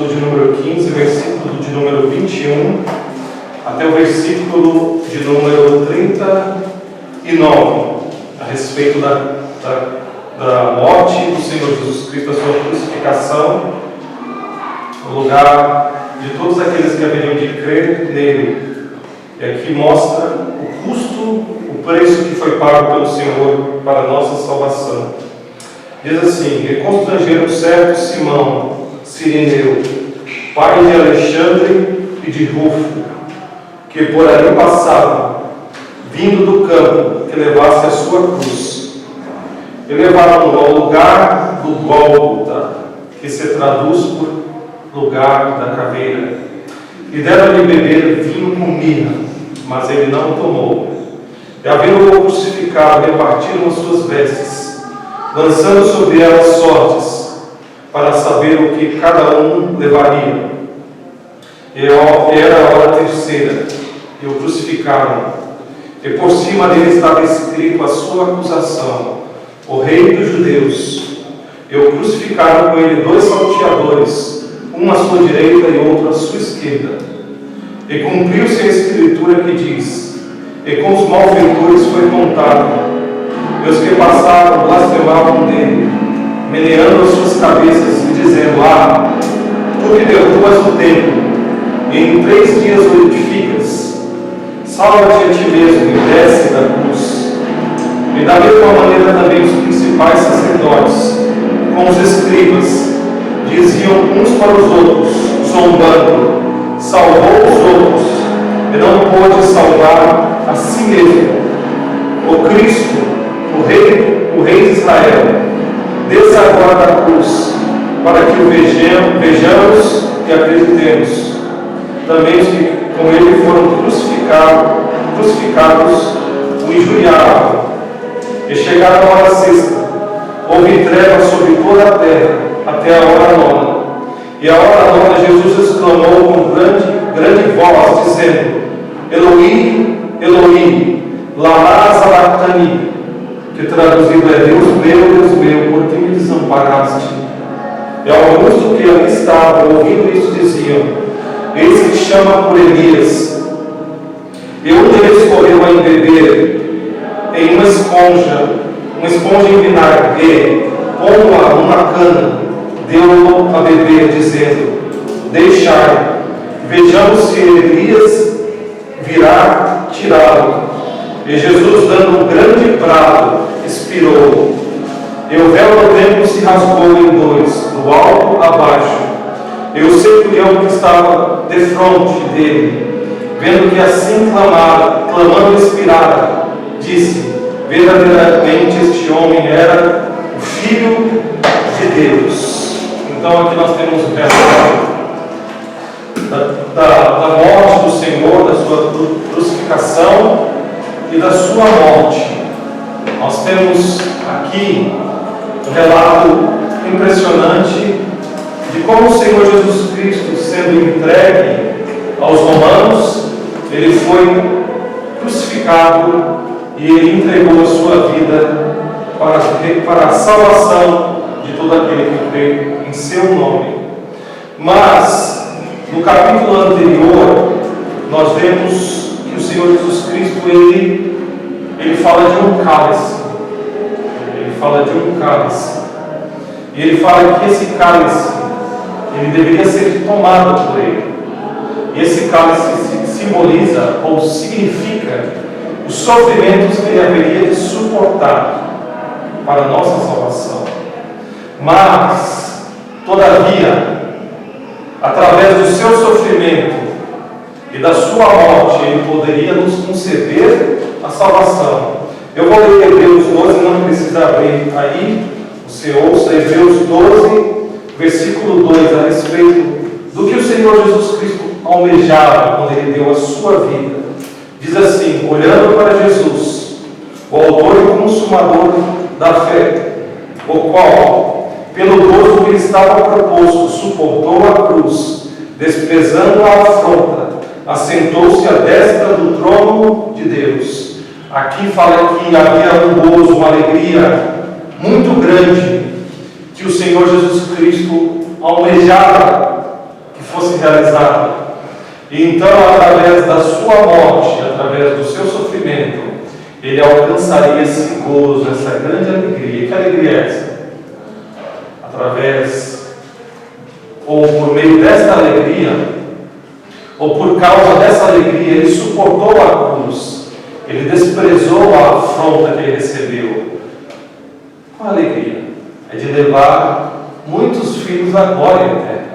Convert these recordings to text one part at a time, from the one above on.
capítulo de número 15, versículo de número 21, até o versículo de número 39, a respeito da morte do Senhor Jesus Cristo, da sua crucificação, o lugar de todos aqueles que haveriam de crer nele. E aqui mostra o custo, o preço que foi pago pelo Senhor para a nossa salvação. Diz assim: e constrangeram certo Simão, sirineu, pai de Alexandre e de Rufo, que por ali passava, vindo do campo que levasse a sua cruz. E levaram-no ao lugar do Gólgota, que se traduz por lugar da caveira. E deram-lhe beber vinho com mirra, mas ele não tomou. E havendo-o crucificado, repartiram as suas vestes, lançando sobre elas sortes, para saber o que cada um levaria. E era a hora terceira, e o crucificaram. E por cima dele estava escrito a sua acusação: o Rei dos Judeus. E o crucificaram com ele 2 salteadores, um à sua direita e outro à sua esquerda. E cumpriu-se a escritura que diz: e com os malfeitores foi contado, e os que passavam blasfemavam dele, meneando as suas cabeças e dizendo: ah, tu que derrubas o templo, e em 3 dias o edificas, salva-te a ti mesmo e desce da cruz. E da mesma maneira também os principais sacerdotes, com os escribas, diziam uns para os outros, zombando: salvou os outros, e não pôde salvar a si mesmo. O Cristo, o Rei de Israel, desça agora da cruz, para que o vejamos e acreditemos. Também os que com ele foram crucificados o injuriavam. E chegaram a hora sexta, houve treva sobre toda a terra, até a hora nona. E a hora nona Jesus exclamou com grande voz, dizendo: Eloi, Eloi, lama sabachthani, que traduzido é: Deus meu, por que me desamparaste? E alguns do que ali estavam, ouvindo isso, diziam: eis que chama por Elias. E um deles correu a embeber em uma esponja em vinagre, e, pondo-a numa cana, deu-o a beber, dizendo: deixai, vejamos se Elias virá tirá-lo. E Jesus, dando um grande brado, expirou. E o véu do templo se rasgou em 2, do alto a baixo. E o centurião que estava defronte dele, vendo que assim clamando expirara, disse: verdadeiramente este homem era o Filho de Deus. Então aqui nós temos o relato da morte do Senhor, da sua crucificação e da sua morte. Nós temos aqui um relato impressionante de como o Senhor Jesus Cristo, sendo entregue aos romanos, ele foi crucificado e ele entregou a sua vida para a salvação de todo aquele que crê em seu nome. Mas no capítulo anterior nós vemos que o Senhor Jesus Cristo ele fala de um cálice. Ele fala de um cálice. E ele fala que esse cálice ele deveria ser tomado por ele. E esse cálice simboliza ou significa os sofrimentos que ele haveria de suportar para a nossa salvação. Mas, todavia, através do seu sofrimento e da sua morte, ele poderia nos conceder a salvação. Eu vou ler Hebreus 12, não precisa abrir aí, você ouça Hebreus 12, versículo 2, a respeito do que o Senhor Jesus Cristo almejava quando ele deu a sua vida. Diz assim: olhando para Jesus, o autor e consumador da fé, o qual, pelo gozo que lhe estava proposto, suportou a cruz, desprezando a afronta, assentou-se à destra do trono de Deus. Aqui fala que havia um gozo, uma alegria muito grande que o Senhor Jesus Cristo almejava fosse realizada. E então, através da sua morte, através do seu sofrimento, ele alcançaria esse gozo, essa grande alegria. Que alegria é essa? Através, ou por meio desta alegria, ou por causa dessa alegria, ele suportou a cruz, ele desprezou a afronta que ele recebeu. Qual a alegria? É de levar muitos filhos à glória eterna.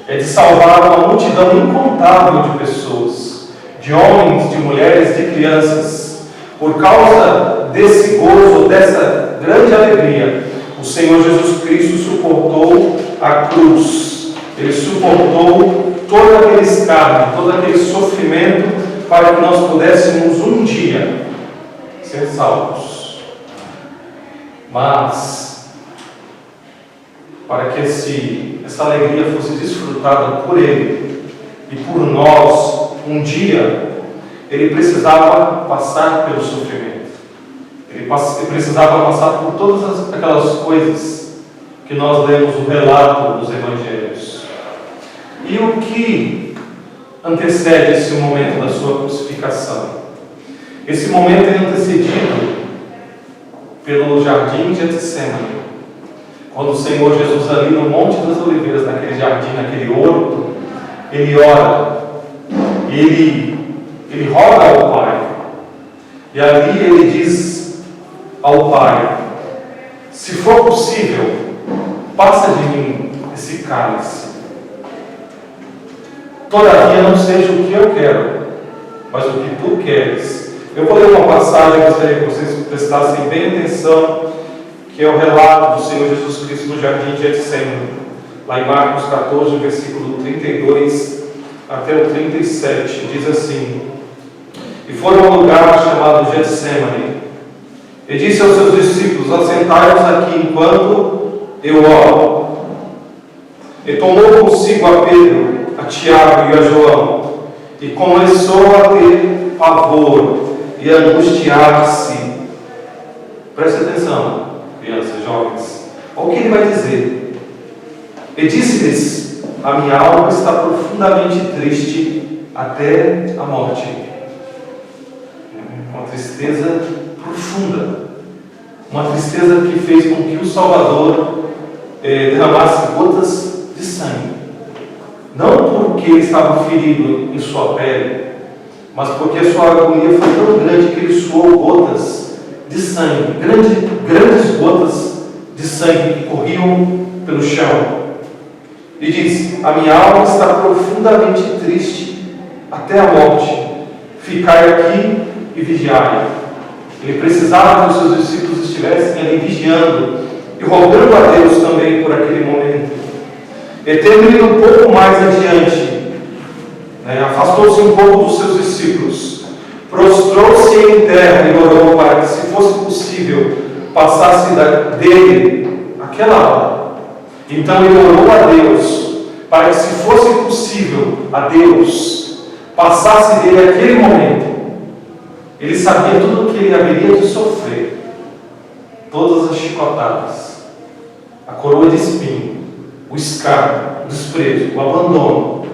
É de salvar uma multidão incontável de pessoas, de homens, de mulheres, de crianças. Por causa desse gozo, dessa grande alegria, o Senhor Jesus Cristo suportou a cruz. Ele suportou todo aquele escárnio, todo aquele sofrimento, para que nós pudéssemos um dia ser salvos. Mas, para que essa alegria fosse desfrutada por Ele e por nós um dia, Ele precisava passar pelo sofrimento. Ele precisava passar por todas aquelas coisas que nós lemos o relato dos Evangelhos. E o que antecede esse momento da sua crucificação? Esse momento é antecedido pelo jardim de Getsemane. Quando o Senhor Jesus, ali no Monte das Oliveiras, naquele jardim, naquele horto, ele ora, ele roga ao Pai. E ali ele diz ao Pai: se for possível, passa de mim esse cálice. Todavia não seja o que eu quero, mas o que tu queres. Eu vou ler uma passagem, eu gostaria que vocês prestassem bem atenção, que é o relato do Senhor Jesus Cristo no jardim de Getsemane, lá em Marcos 14, versículo 32 até o 37, diz assim: e foram a um lugar chamado Getsemane, e disse aos seus discípulos: assentai-vos aqui enquanto eu oro. E tomou consigo a Pedro, a Tiago e a João, e começou a ter pavor e a angustiar-se. Preste atenção, crianças, jovens. Olha o que ele vai dizer. E disse-lhes: a minha alma está profundamente triste até a morte. Uma tristeza profunda. Uma tristeza que fez com que o Salvador derramasse gotas de sangue. Não porque ele estava ferido em sua pele, mas porque a sua agonia foi tão grande que ele suou gotas de sangue, grandes gotas de sangue que corriam pelo chão. E diz: a minha alma está profundamente triste até a morte. Ficai aqui e vigiai. Ele precisava que os seus discípulos estivessem ali vigiando e rogando a Deus também por aquele momento. E tendo ido um pouco mais adiante, afastou-se um pouco dos seus discípulos, prostrou-se em terra e orou para que, se fosse possível, passasse dele aquela hora. Então ele orou a Deus para que, se fosse possível, a Deus passasse dele aquele momento. Ele sabia tudo o que ele haveria de sofrer, todas as chicotadas, a coroa de espinho, o escárnio, o desprezo, o abandono,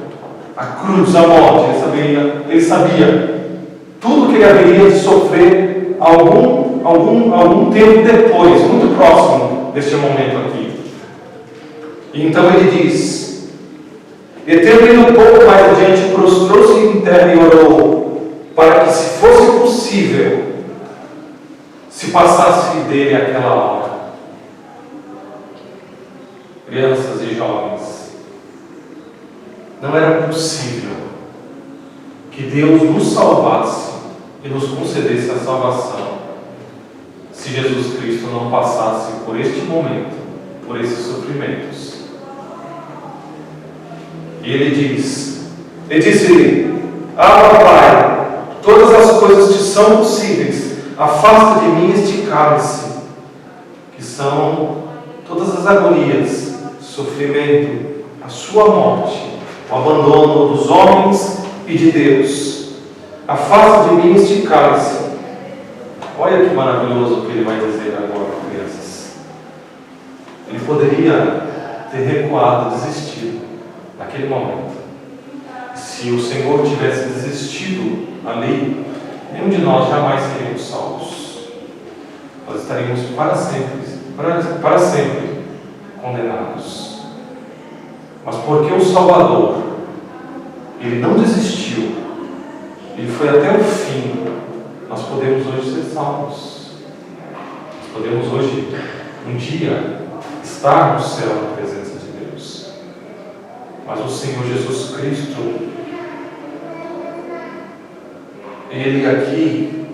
a cruz, a morte. Ele sabia tudo que ele haveria de sofrer algum tempo depois, muito próximo deste momento aqui. E então ele diz: e tendo ido um pouco mais adiante, prostrou-se em terra e orou para que, se fosse possível, se passasse dele aquela hora. Crianças e jovens, não era possível que Deus nos salvasse e nos concedesse a salvação se Jesus Cristo não passasse por este momento, por esses sofrimentos. E ele disse-lhe: Pai, todas as coisas te são possíveis, afasta de mim este cálice, que são todas as agonias, sofrimento, a sua morte, o abandono dos homens e de Deus. Afasta de mim este cálice. Olha que maravilhoso o que ele vai dizer agora, crianças. Ele poderia ter recuado, desistido, naquele momento. Se o Senhor tivesse desistido ali, nenhum de nós jamais seríamos salvos. Nós estaríamos para sempre condenados. Mas porque o Salvador, Ele não desistiu, Ele foi até o fim, nós podemos hoje ser salvos. Nós podemos hoje, um dia, estar no céu na presença de Deus. Mas o Senhor Jesus Cristo, Ele aqui,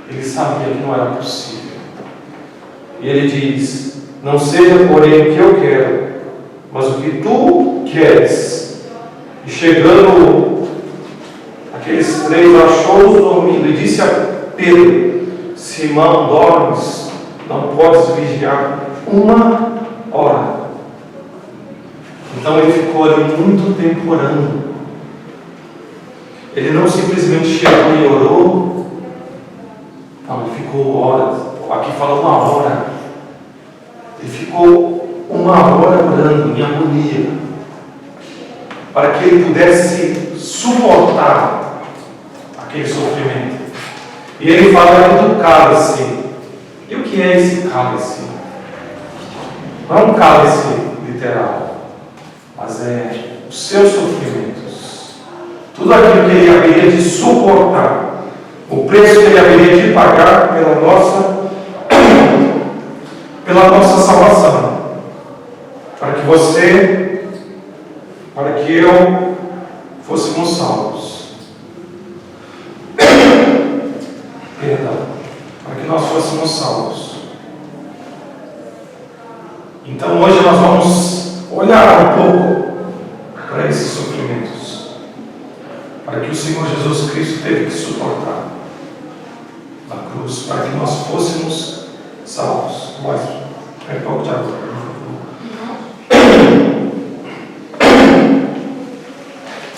Ele sabia que não era possível. E Ele diz: não seja porém o que eu quero, mas o que tu queres. E chegando aqueles 3, achou-os dormindo e disse a Pedro: Simão, dormes? Não podes vigiar 1 hora. Então ele ficou ali muito tempo orando. Ele não simplesmente chegou e orou. Não, ele ficou horas. Aqui fala 1 hora. Ele ficou 1 hora orando em agonia, para que ele pudesse suportar aquele sofrimento. E ele fala aqui do cálice. E o que é esse cálice? Não é um cálice literal, mas é os seus sofrimentos. Tudo aquilo que ele haveria de suportar, o preço que ele haveria de pagar pela nossa salvação, para que você, para que eu fôssemos salvos. Perdão, para que nós fôssemos salvos. Então hoje nós vamos olhar um pouco para esses sofrimentos, para que o Senhor Jesus Cristo teve que suportar na cruz, para que nós fôssemos salvos. Mas, é um pouco de água, por favor.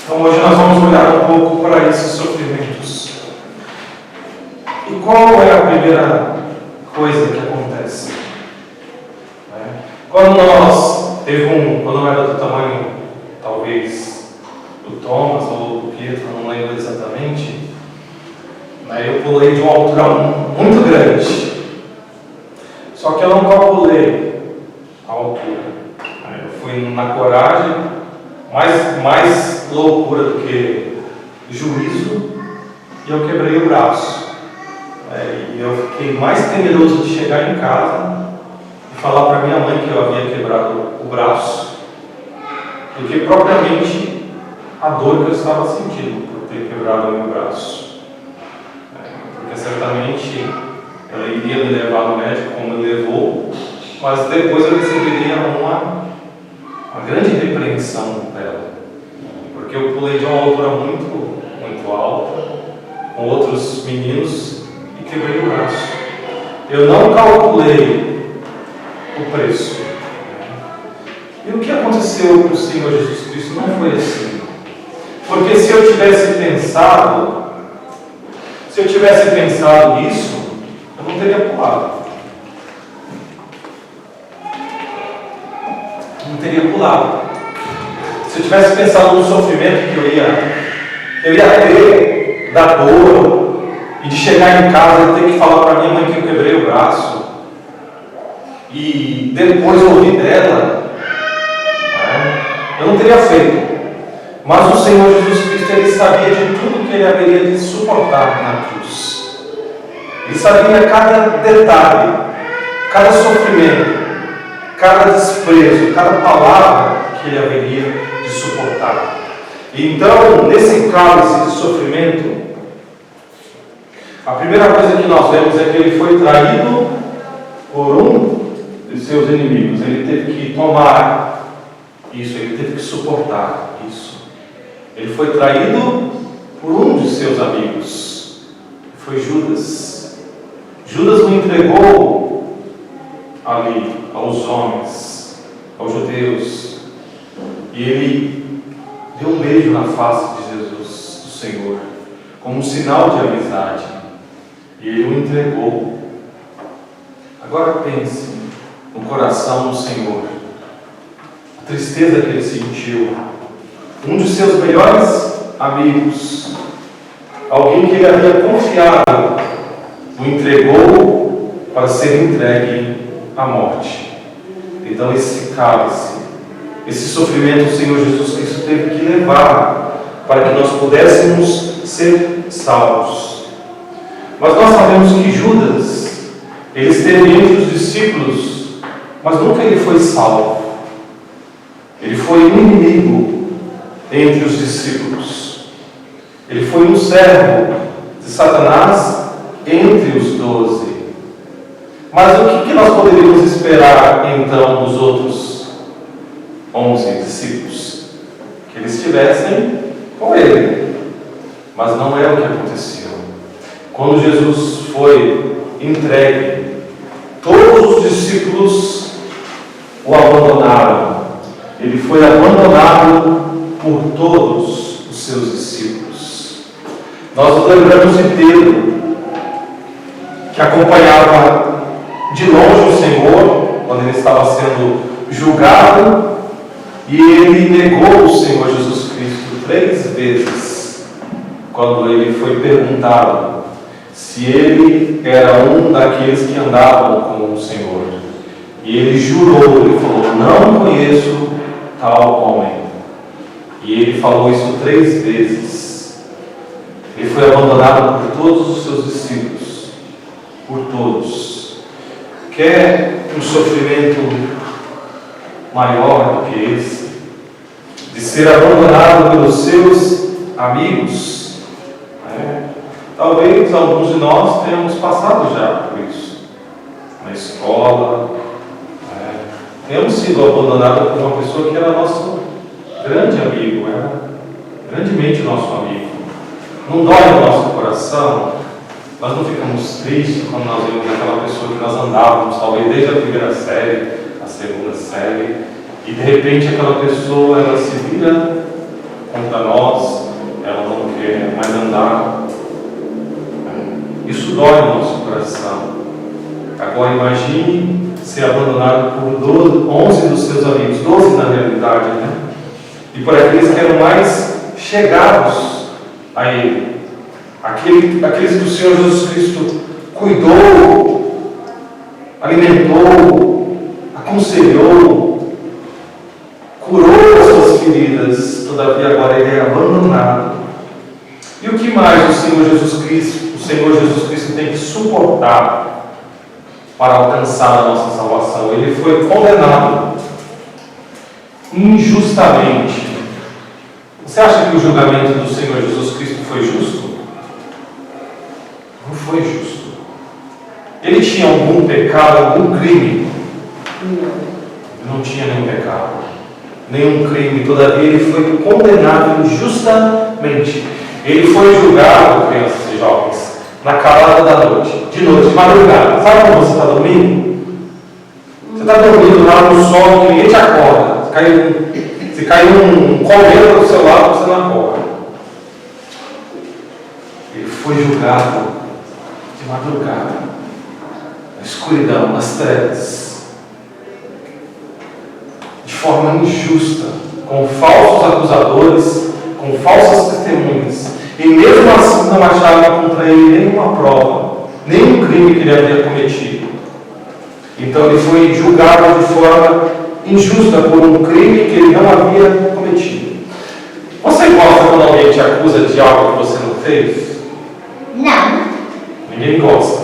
Então hoje nós vamos olhar um pouco para esses sofrimentos. E qual é a primeira coisa que acontece? Quando quando era do tamanho, talvez, do Thomas ou do Pietro, não lembro exatamente, eu pulei de uma altura muito grande. Só que eu não calculei a altura. Eu fui na coragem, mais loucura do que juízo, e eu quebrei o braço. E eu fiquei mais temeroso de chegar em casa e falar para minha mãe que eu havia quebrado o braço, do que propriamente a dor que eu estava sentindo por ter quebrado o meu braço. Porque certamente ela iria me levar no médico como me levou, mas depois eu receberia uma grande repreensão dela, porque eu pulei de uma altura muito, muito alta com outros meninos e quebrei o braço. Eu não calculei o preço. E o que aconteceu com o Senhor Jesus Cristo não foi assim. Porque se eu tivesse pensado nisso, eu não teria pulado. Não teria pulado. Se eu tivesse pensado no sofrimento que eu ia ter, da dor, e de chegar em casa e ter que falar para minha mãe que eu quebrei o braço, e depois ouvir dela, eu não teria feito. Mas o Senhor Jesus Cristo, Ele sabia de tudo que Ele haveria de suportar na cruz. Ele sabia cada detalhe, cada sofrimento, cada desprezo, cada palavra que Ele haveria de suportar. Então, nesse cálice de sofrimento, a primeira coisa que nós vemos é que Ele foi traído por um de seus inimigos. Ele teve que tomar isso, Ele teve que suportar isso. Ele foi traído por um de seus amigos. Foi Judas. Judas o entregou ali aos homens, aos judeus. E ele deu um beijo na face de Jesus, do Senhor, como um sinal de amizade. E ele o entregou. Agora pense no coração do Senhor. a tristeza que ele sentiu. Um de seus melhores amigos, alguém que ele havia confiado, o entregou para ser entregue à morte. Então esse cálice, esse sofrimento o Senhor Jesus Cristo teve que levar para que nós pudéssemos ser salvos. Mas nós sabemos que Judas, ele esteve entre os discípulos, mas nunca ele foi salvo. Ele foi um inimigo entre os discípulos. Ele foi um servo de Satanás entre os 12. Mas o que nós poderíamos esperar então dos outros 11 discípulos? Que eles estivessem com ele. Mas não é o que aconteceu. Quando Jesus foi entregue, todos os discípulos o abandonaram. Ele foi abandonado por todos os seus discípulos. Nós nos lembramos de Pedro, que acompanhava de longe o Senhor, quando ele estava sendo julgado, e ele negou o Senhor Jesus Cristo 3 vezes, quando ele foi perguntado se ele era um daqueles que andavam com o Senhor. E ele jurou, ele falou: não conheço tal homem. E ele falou isso 3 vezes. Ele foi abandonado por todos os seus discípulos, por todos. Quer um sofrimento maior do que esse? De ser abandonado pelos seus amigos? Talvez alguns de nós tenhamos passado já por isso. Na escola, temos sido abandonados por uma pessoa que era nosso grande amigo, era grandemente nosso amigo. Não dói no nosso coração? Nós não ficamos tristes quando nós vemos aquela pessoa que nós andávamos, talvez desde a primeira série, a segunda série, e de repente aquela pessoa, ela se vira contra nós, ela não quer mais andar. Isso dói no nosso coração. Agora imagine ser abandonado por 11 dos seus amigos, 12 na realidade, e por aqueles que eram mais chegados a ele. Aqueles que o Senhor Jesus Cristo cuidou, alimentou, aconselhou, curou as suas feridas, todavia agora ele é abandonado. E o que mais o Senhor Jesus Cristo tem que suportar para alcançar a nossa salvação? Ele foi condenado injustamente. Você acha que o julgamento do Senhor Jesus Cristo foi justo? Não foi justo. Ele tinha algum pecado, algum crime? Não tinha nenhum pecado, nenhum crime. Todavia ele foi condenado injustamente. Ele foi julgado, crianças e jovens, na calada da noite, de noite, de madrugada. Sabe quando você está dormindo? Você está dormindo lá no sol, que ninguém te acorda. Se caiu um cometa do seu lado, você não acorda. Ele foi julgado de madrugada, na escuridão, nas trevas, de forma injusta, com falsos acusadores, com falsas testemunhas, e mesmo assim não acharam contra ele nenhuma prova, nenhum crime que ele havia cometido. Então ele foi julgado de forma injusta por um crime que ele não havia cometido. Você gosta quando alguém te acusa de algo que você não fez? Não. Ninguém gosta.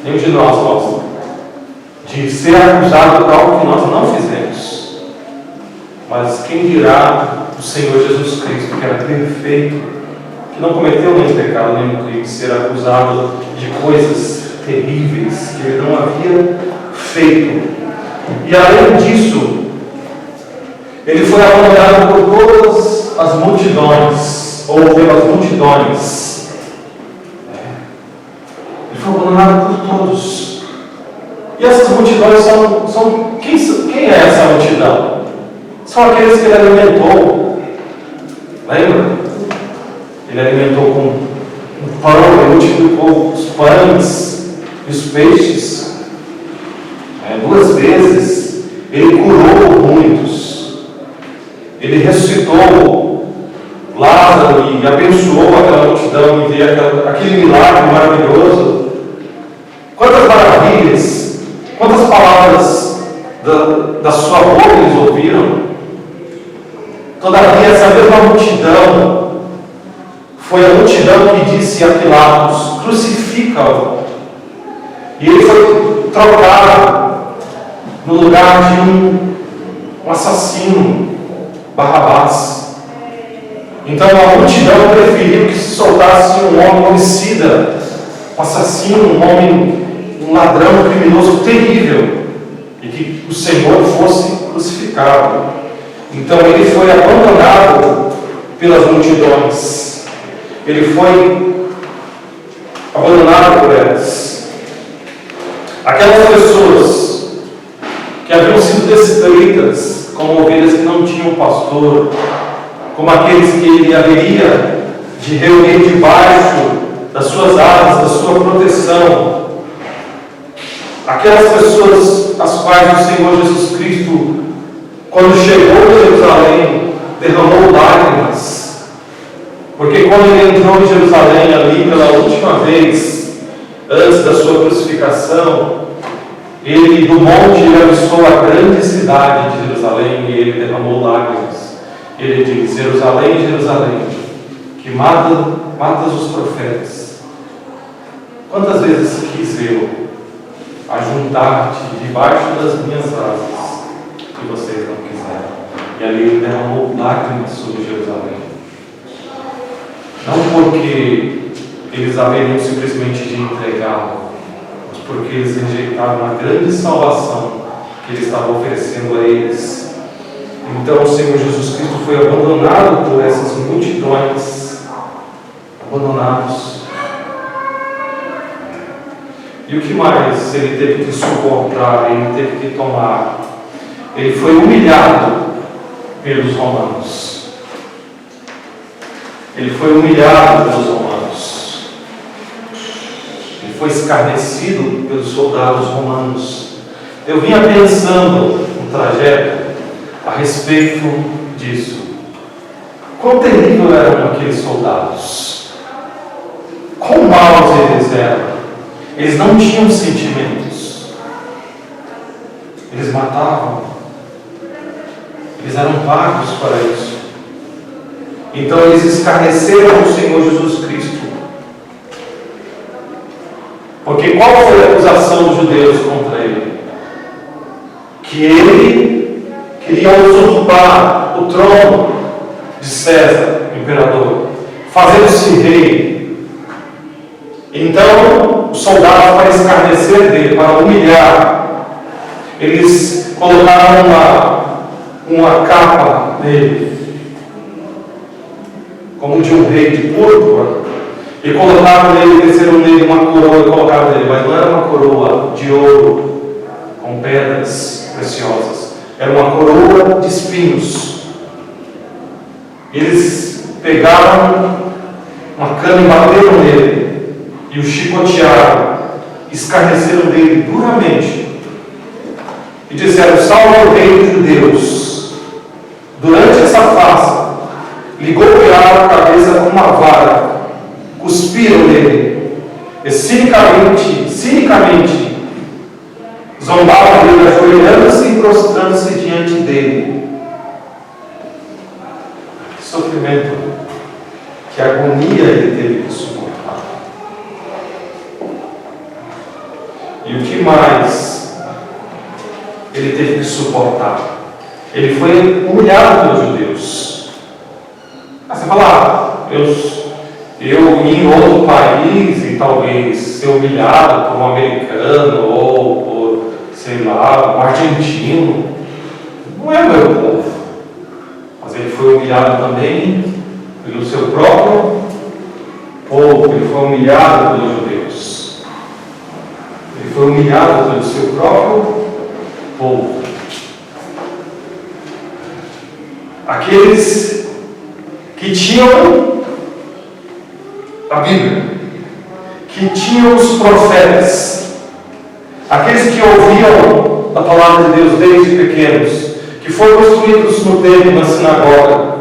Nenhum de nós gosta de ser acusado por algo que nós não fizemos. Mas quem dirá o Senhor Jesus Cristo, que era perfeito, que não cometeu nenhum pecado, nenhum crime, ser acusado de coisas terríveis que ele não havia feito. E além disso, ele foi abandonado por todas as multidões, ou pelas multidões. Ele foi abandonado por todos. E essas multidões são quem é essa multidão? São aqueles que ele alimentou. Lembra? Ele alimentou com o pão, ele multiplicou os pães e os peixes. 2 vezes. Ele curou muitos. Ele ressuscitou Lázaro e abençoou aquela multidão e veio aquele milagre maravilhoso. Quantas maravilhas, quantas palavras da sua boca eles ouviram. Todavia, essa mesma multidão foi a multidão que disse a Pilatos: crucifica-o. E ele foi trocado no lugar de um assassino, Barrabás. Então a multidão preferiu que se soltasse um homem homicida, um assassino, um ladrão, um criminoso terrível, e que o Senhor fosse crucificado. Então ele foi abandonado pelas multidões. Ele foi abandonado por elas. Aquelas pessoas que haviam sido descritas como ovelhas que não tinham pastor, como aqueles que ele haveria de reunir debaixo das suas asas, da sua proteção. Aquelas pessoas as quais o Senhor Jesus Cristo, quando chegou a Jerusalém, derramou lágrimas. Porque quando ele entrou em Jerusalém ali pela última vez, antes da sua crucificação, ele do monte avistou a grande cidade de Jerusalém e ele derramou lágrimas. Ele diz: Jerusalém, Jerusalém, que matas os profetas. Quantas vezes quis eu ajuntar-te debaixo das minhas asas, que vocês não quiseram. E ali ele derramou lágrimas sobre Jerusalém. Não porque eles haveriam simplesmente de entregá-lo, mas porque eles rejeitaram a grande salvação que ele estava oferecendo a eles. Então o Senhor Jesus Cristo foi abandonado por essas multidões, abandonados. E o que mais ele teve que suportar, ele teve que tomar? Ele foi humilhado pelos romanos. Ele foi humilhado pelos romanos. Ele foi escarnecido pelos soldados romanos. Eu vinha pensando no trajeto a respeito disso. Quão terrível eram aqueles soldados. Quão maus eles eram. Eles não tinham sentimentos. Eles matavam. Eles eram pagos para isso. Então eles escarneceram o Senhor Jesus Cristo. Porque qual foi a acusação dos judeus contra ele? Que ele queria usurpar o trono de César, o imperador, fazendo-se rei. Então, os soldados, para escarnecer dele, para humilhar, eles colocaram uma capa nele, como de um rei de púrpura, e colocaram nele, desceram nele uma coroa e colocaram nele, mas não era uma coroa de ouro com pedras preciosas, era uma coroa de espinhos. Eles pegaram uma cana e bateram nele e o chicotearam, escarneceram dele duramente e disseram: salve o rei dos judeus. Durante essa farsa, lhe golpearam a cabeça com uma vara, cuspiram nele e cinicamente zombavam dele, ajoelhando-se e prostrando-se diante dele. Que sofrimento, que agonia ele teve que suportar. E o que mais ele teve que suportar? Ele foi humilhado pelos judeus. Você fala: eu ir em outro país e talvez ser humilhado por um americano ou por, sei lá, um argentino, não é meu povo. Mas ele foi humilhado também pelo seu próprio povo. Ele foi humilhado pelos judeus. Ele foi humilhado pelo seu próprio povo. Aqueles que tinham a Bíblia, que tinham os profetas, aqueles que ouviam a palavra de Deus desde pequenos, que foram construídos no templo, na sinagoga,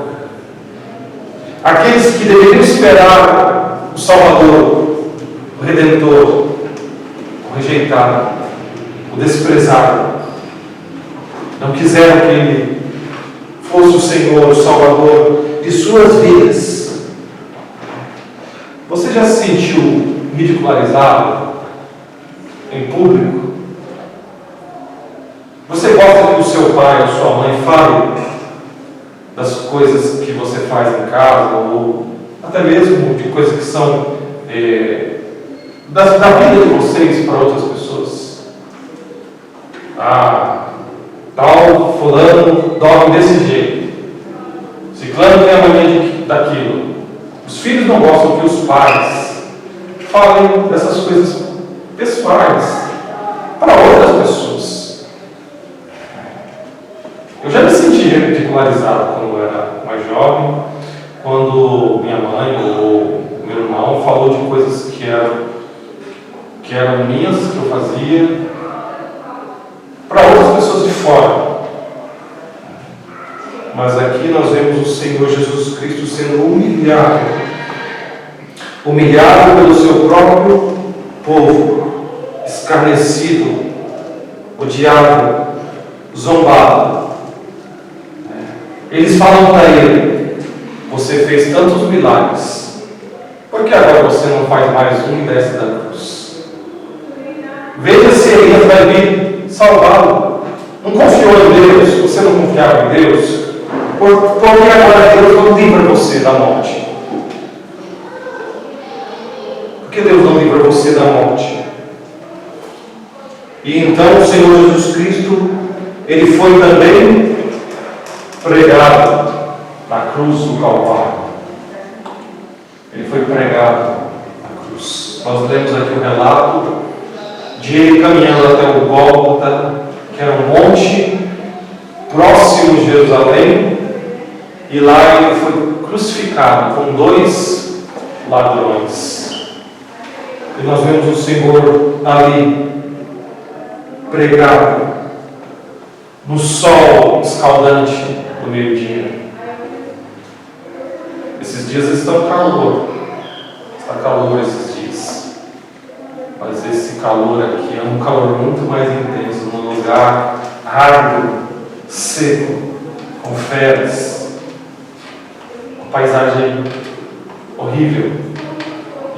aqueles que deveriam esperar o Salvador, o Redentor, o rejeitado, o desprezado, não quiseram que Ele fosse o Senhor, o Salvador de suas vidas. Você já se sentiu ridicularizado em público? Você gosta que o seu pai ou sua mãe fale das coisas que você faz em casa, ou até mesmo de coisas que são da vida de vocês para outras pessoas? Tal fulano dorme desse jeito, ciclano tem a mania daquilo. Os filhos não gostam que os pais falem dessas coisas pessoais para outras pessoas. Eu já me senti ridicularizado quando eu era mais jovem, quando minha mãe ou meu irmão falou de coisas que eram minhas, que eu fazia, para outras pessoas de fora. Mas aqui nós vemos o Senhor Jesus Cristo sendo humilhado pelo seu próprio povo, escarnecido, odiado, zombado. Eles falam para ele: você fez tantos milagres, por que agora você não faz mais um e desce da cruz? Veja se Elias vai vir salvá-lo. Não confiou em Deus? Você não confiava em Deus? Por que agora Deus não livra você da morte? Por que Deus não livra você da morte? E então o Senhor Jesus Cristo, Ele foi também pregado na cruz do Calvário. Ele foi pregado na cruz. Nós lemos aqui o relato de Ele caminhando até o Gólgota, que era um monte próximo de Jerusalém, e lá Ele foi crucificado com 2 ladrões. E nós vemos o Senhor ali pregado no sol escaldante do meio-dia. Esses dias estão calor. Está calor esses dias. Mas esse calor aqui é um calor muito mais intenso, num lugar árido, seco, com fezes, uma paisagem horrível.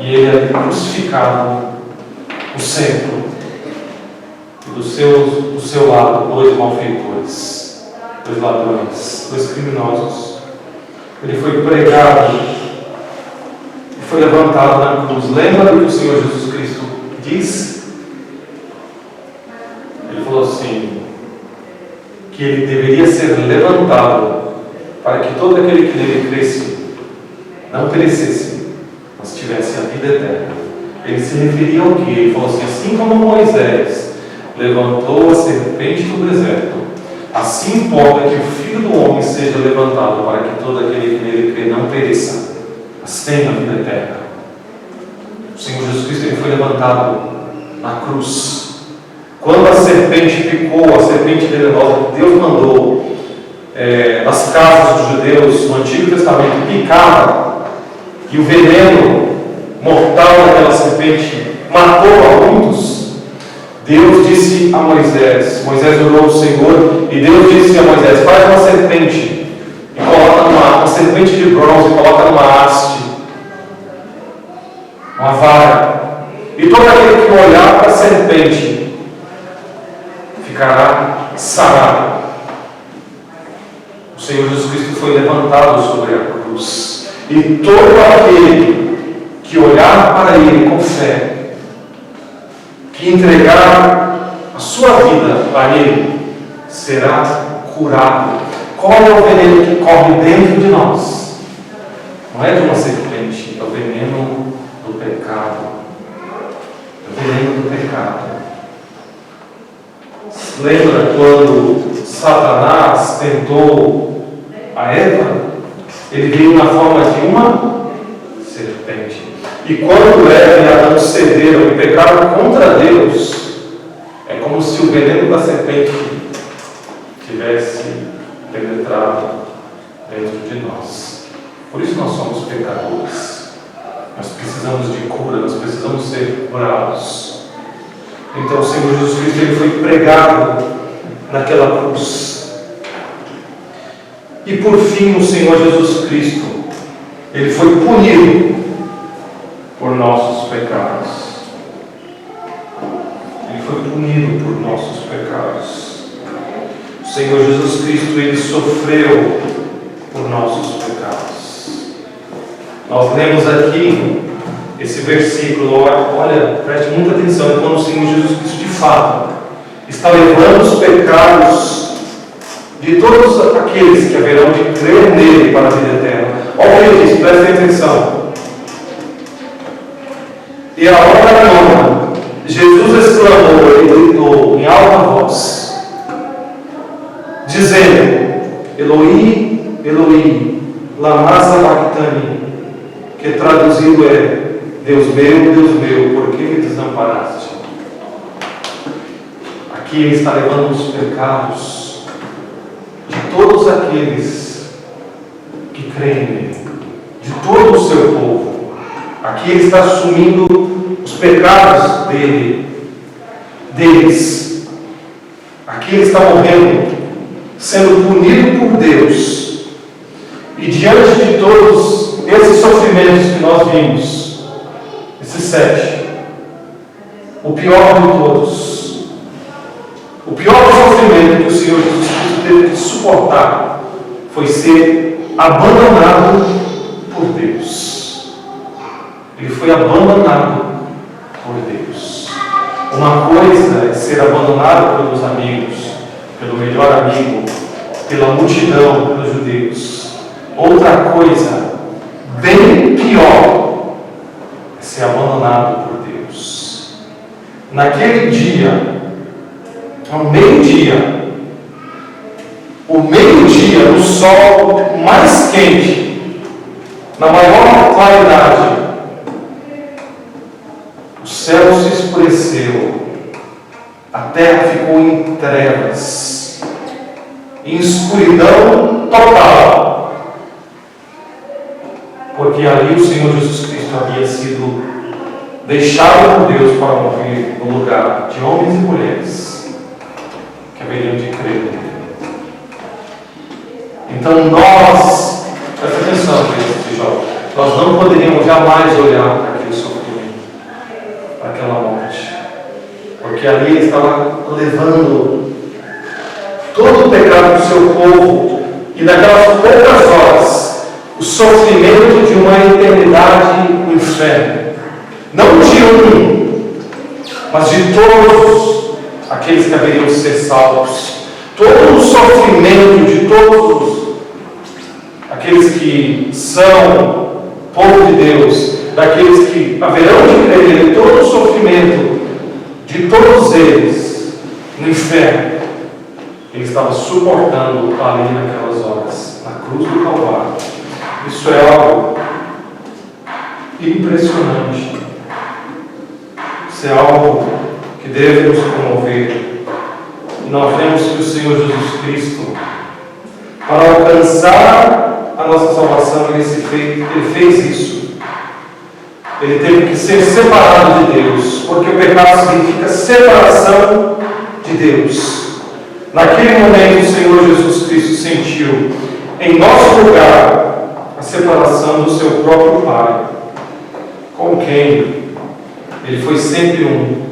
E ele ali crucificado no centro. E do seu lado, 2 malfeitores, 2 ladrões, 2 criminosos. Ele foi pregado e foi levantado na cruz. Lembra do que o Senhor Jesus Cristo disse? Ele falou assim, que ele deveria ser levantado para que todo aquele que nele cresce não perecesse, mas tivesse a vida eterna. Ele se referia ao que? Ele falou assim como Moisés levantou a serpente do deserto, assim importa que o Filho do Homem seja levantado para que todo aquele que nele crê não pereça, mas tenha a vida eterna. O Senhor Jesus Cristo, ele foi levantado na cruz. Quando a serpente picou, a serpente venenosa que Deus mandou das casas dos judeus no Antigo Testamento picava, e o veneno mortal daquela serpente matou a muitos, Deus disse a Moisés orou ao Senhor, e Deus disse a Moisés: faz uma serpente e coloca uma serpente de bronze, e coloca numa haste, uma vara, e todo aquele que olhar para a serpente ficará sarado. O Senhor Jesus Cristo foi levantado sobre a cruz, e todo aquele que olhar para Ele com fé, que entregar a sua vida a Ele, será curado. Qual é o veneno que corre dentro de nós? Não é de uma serpente, é o veneno do pecado. É o veneno do pecado. Lembra quando Satanás tentou a Eva? Ele veio na forma de uma serpente. E quando Eva e Adão cederam e pecaram contra Deus, é como se o veneno da serpente tivesse penetrado dentro de nós. Por isso nós somos pecadores. Nós precisamos de cura, nós precisamos ser curados. Então o Senhor Jesus Cristo, ele foi pregado naquela cruz. E por fim o Senhor Jesus Cristo, ele foi punido por nossos pecados. Ele foi punido por nossos pecados. O Senhor Jesus Cristo, ele sofreu por nossos pecados. Nós lemos aqui esse versículo, olha, preste muita atenção, quando o Senhor Jesus Cristo de fato está levando os pecados de todos aqueles que haverão de crer nele para a vida eterna. Olha o que ele diz, prestem atenção. E a hora nona, Jesus exclamou, ele gritou em alta voz, dizendo: Eloi, Eloi, lama sabachthani, que traduzido é: Deus meu, por que me desamparaste? Aqui ele está levando os pecados de todos aqueles que creem nele, de todo o seu povo. Aqui ele está assumindo os pecados deles. Aqui ele está morrendo, sendo punido por Deus. E diante de todos esses sofrimentos que nós vimos, esses 7, o pior de todos, o pior sofrimento que o Senhor Jesus Cristo teve que suportar foi ser abandonado por Deus. Ele foi abandonado por Deus. Uma coisa é ser abandonado pelos amigos, pelo melhor amigo, pela multidão, pelos judeus. Outra coisa, bem pior, é ser abandonado por Deus. Naquele dia, ao meio-dia, no sol mais quente, na maior claridade, o céu se escureceu, a terra ficou em trevas, em escuridão total, porque ali o Senhor Jesus Cristo havia sido deixado por Deus para morrer no lugar de homens e mulheres que haveriam de crer nele. Então nós, presta atenção, nós não poderíamos jamais olhar para aquele sofrimento, para aquela morte, porque ali ele estava levando todo o pecado do seu povo, e naquelas poucas horas, o sofrimento de uma eternidade no inferno, não de um, mas de todos aqueles que haveriam de ser salvos, todo o sofrimento de todos aqueles que são povo de Deus, daqueles que haverão de crer nele, todo o sofrimento de todos eles no inferno, ele estava suportando ali naquelas horas, na cruz do Calvário. Isso é algo impressionante. Isso é algo que deve nos comover. E nós vemos que o Senhor Jesus Cristo, para alcançar a nossa salvação, ele fez isso. Ele teve que ser separado de Deus, porque o pecado significa separação de Deus. Naquele momento, o Senhor Jesus Cristo sentiu, em nosso lugar, a separação do seu próprio Pai, com quem ele foi sempre um.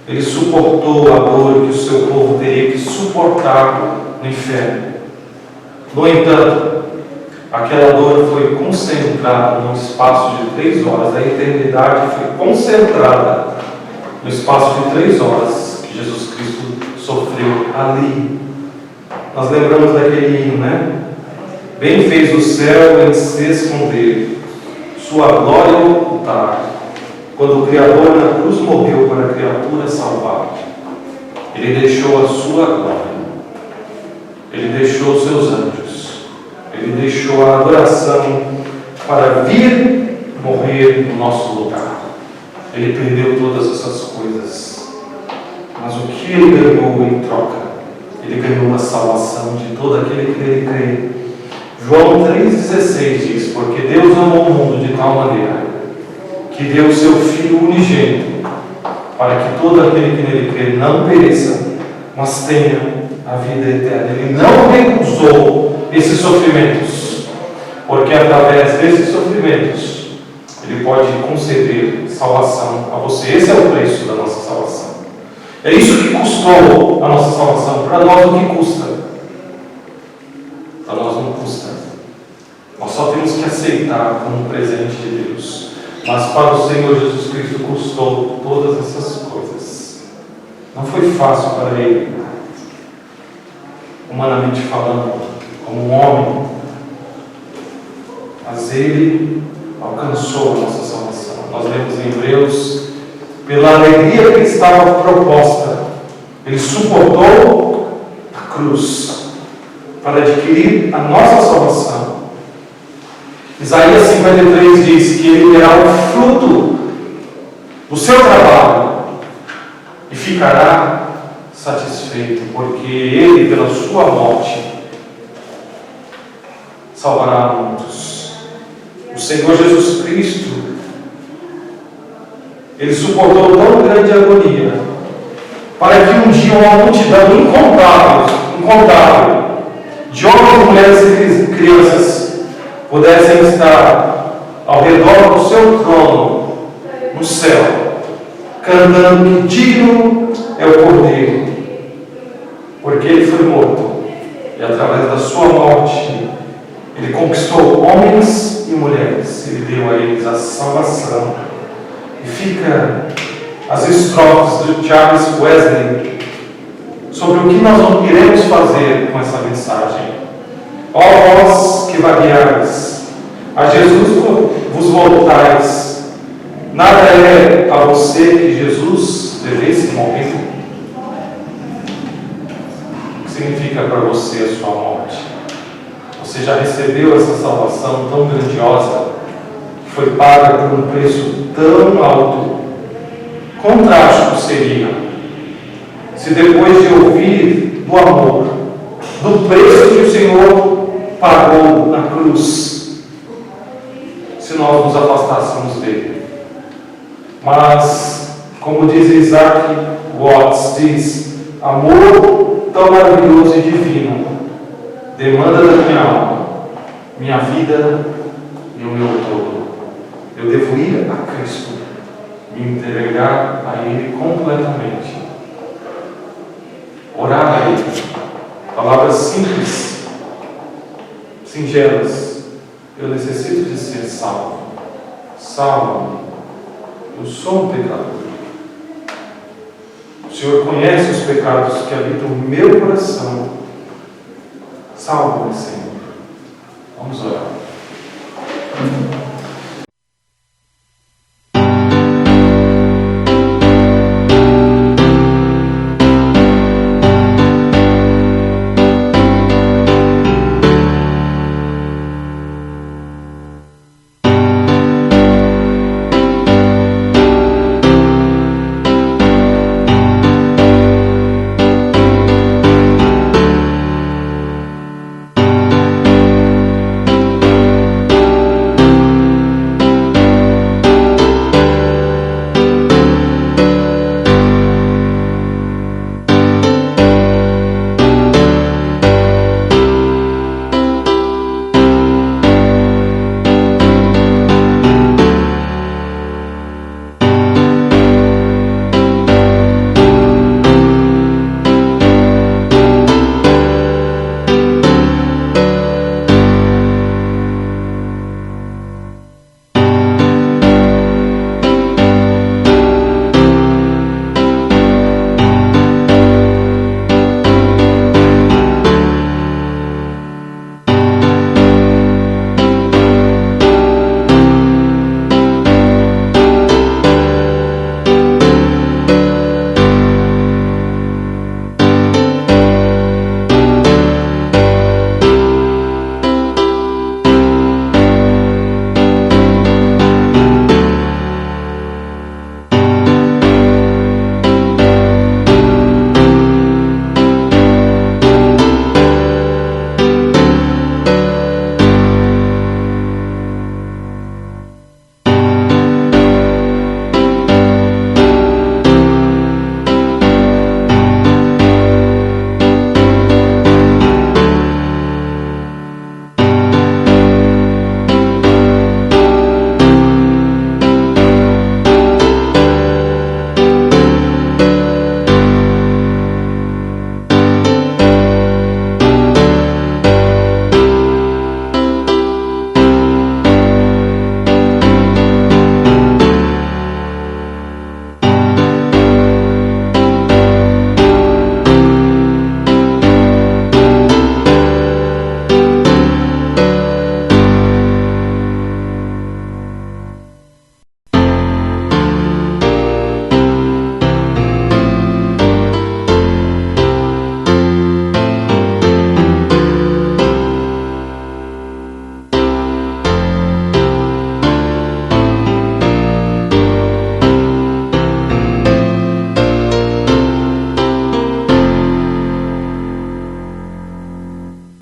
Ele suportou a dor que o seu povo teria que suportar no inferno. No entanto, aquela dor foi concentrada num espaço de 3 horas. A eternidade foi concentrada no espaço de 3 horas que Jesus Cristo sofreu ali. Nós lembramos daquele hino, né? Bem fez o céu em se esconder, sua glória ocultar, quando o Criador na cruz morreu para a criatura salvar. Ele deixou a sua glória, ele deixou os seus anjos, ele deixou a adoração para vir morrer no nosso lugar. Ele perdeu todas essas coisas, mas o que ele ganhou em troca? ele ganhou a salvação de todo aquele que nele crê. João 3,16 diz: porque Deus amou o mundo de tal maneira que deu o seu Filho unigênito, para que todo aquele que nele crê não pereça, mas tenha a vida eterna. Ele não recusou esses sofrimentos, porque através desses sofrimentos ele pode conceder salvação a você. Esse é o preço da nossa salvação. É isso que custou a nossa salvação. Para nós, o que custa? Para nós não custa. Nós só temos que aceitar como um presente de Deus. Mas para o Senhor Jesus Cristo custou todas essas coisas. Não foi fácil para Ele, humanamente falando, como um homem, mas Ele alcançou a nossa salvação. Nós lemos em Hebreus: pela alegria que estava proposta, Ele suportou a cruz para adquirir a nossa salvação. Isaías 53 diz que Ele terá o fruto do seu trabalho e ficará satisfeito, porque Ele, pela sua morte, salvará muitos. O Senhor Jesus Cristo, Ele suportou tão grande agonia, para que um dia uma multidão incontável de homens, mulheres e crianças pudessem estar ao redor do seu trono no céu, cantando que digno é o Cordeiro, porque Ele foi morto e através da sua morte Ele conquistou homens e mulheres. Ele deu a eles a salvação. E fica as estrofes de Charles Wesley sobre o que nós iremos fazer com essa mensagem. Ó vós que vagueais, a Jesus vos voltais, nada é a você que Jesus devesse morrer. O que significa para você a sua morte? Você já recebeu essa salvação tão grandiosa, que foi paga por um preço tão alto. Quão trágico seria se depois de ouvir do amor, do preço que o Senhor pagou na cruz, se nós nos afastássemos dele. Mas, como diz Isaac Watts, diz: amor tão maravilhoso e divino demanda da minha alma, minha vida e o meu todo. Eu devo ir a Cristo, me entregar a Ele completamente, orar a Ele. Palavras simples, singelas: eu necessito de ser salvo. Salva-me, eu sou um pecador. O Senhor conhece os pecados que habitam no meu coração. Salva-me, Senhor. Vamos orar.